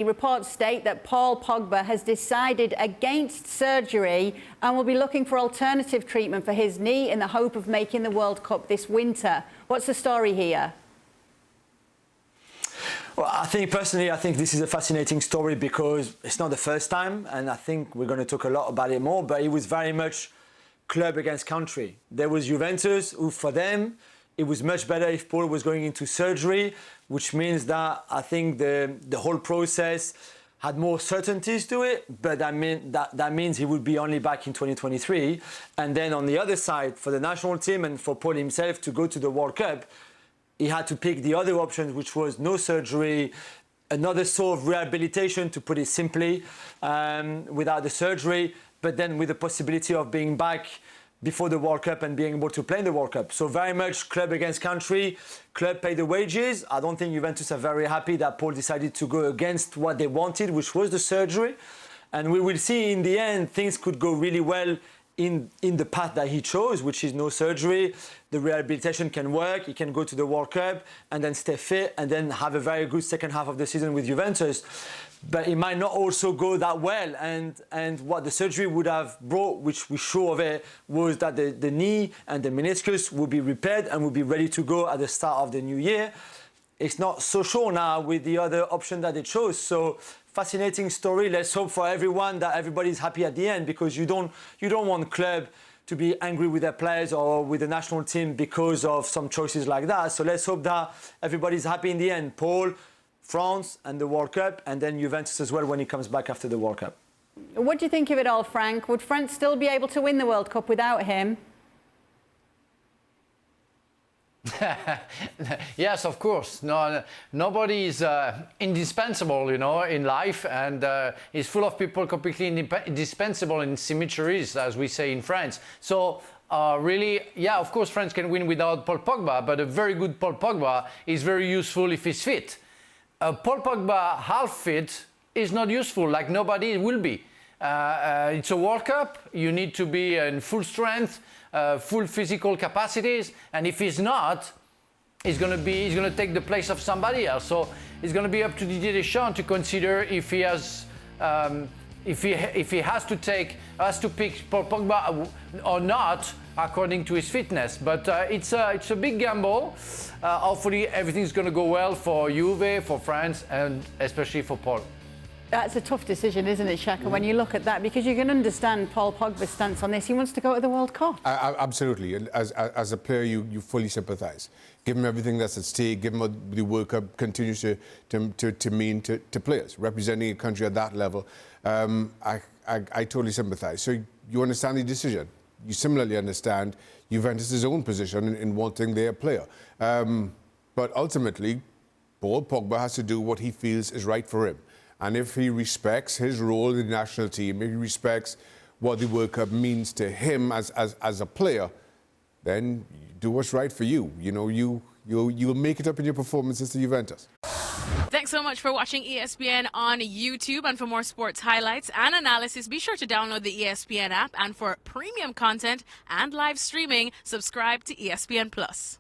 Reports state that Paul Pogba has decided against surgery and will be looking for alternative treatment for his knee in the hope of making the World Cup this winter. What's the story here? Well, I think this is a fascinating story because it's not the first time, and I think we're going to talk a lot about it more, but it was very much club against country. There was Juventus, who for them, it was much better if Paul was going into surgery, which means that I think the whole process had more certainties to it, but that means he would be only back in 2023. And then on the other side, for the national team and for Paul himself to go to the World Cup, he had to pick the other option, which was no surgery, another sort of rehabilitation, to put it simply, without the surgery, but then with the possibility of being back before the World Cup and being able to play in the World Cup. So very much club against country. Club pay the wages. I don't think Juventus are very happy that Paul decided to go against what they wanted, which was the surgery. And we will see in the end, things could go really well in the path that he chose, which is no surgery. The rehabilitation can work. He can go to the World Cup and then stay fit and then have a very good second half of the season with Juventus. But it might not also go that well. And what the surgery would have brought, which we're sure of it, was that the knee and the meniscus would be repaired and would be ready to go at the start of the new year. It's not so sure now with the other option that they chose. So fascinating story. Let's hope for everyone that everybody's happy at the end, because you don't want club to be angry with their players or with the national team because of some choices like that. So let's hope that everybody's happy in the end. Paul, France and the World Cup, and then Juventus as well when he comes back after the World Cup. What do you think of it all, Frank? Would France still be able to win the World Cup without him? Yes, of course. No, nobody is indispensable, in life, and it's full of people completely indispensable in symmetries, as we say in France. So really, yeah, of course, France can win without Paul Pogba, but a very good Paul Pogba is very useful if he's fit. Paul Pogba half fit is not useful, like nobody will be. It's a World Cup. You need to be in full strength, full physical capacities, and if he's not, he's going to take the place of somebody else. So it's going to be up to Didier Deschamps to consider if he has, if he has to pick Paul Pogba or not, according to his fitness. But it's a big gamble. Hopefully everything's going to go well for Juve, for France, and especially for Paul. That's a tough decision, isn't it, Shaka, when you look at that? Because you can understand Paul Pogba's stance on this. He wants to go to the World Cup. Absolutely. And as a player, you fully sympathise. Give him everything that's at stake. Give him what the World Cup continues to mean to players. Representing a country at that level, I totally sympathise. So you understand the decision. You similarly understand Juventus' own position in wanting their player. But ultimately, Paul Pogba has to do what he feels is right for him. And if he respects his role in the national team, if he respects what the World Cup means to him as a player, then do what's right for you. You'll make it up in your performances to Juventus. Thanks so much for watching ESPN on YouTube. And for more sports highlights and analysis, be sure to download the ESPN app. And for premium content and live streaming, subscribe to ESPN Plus.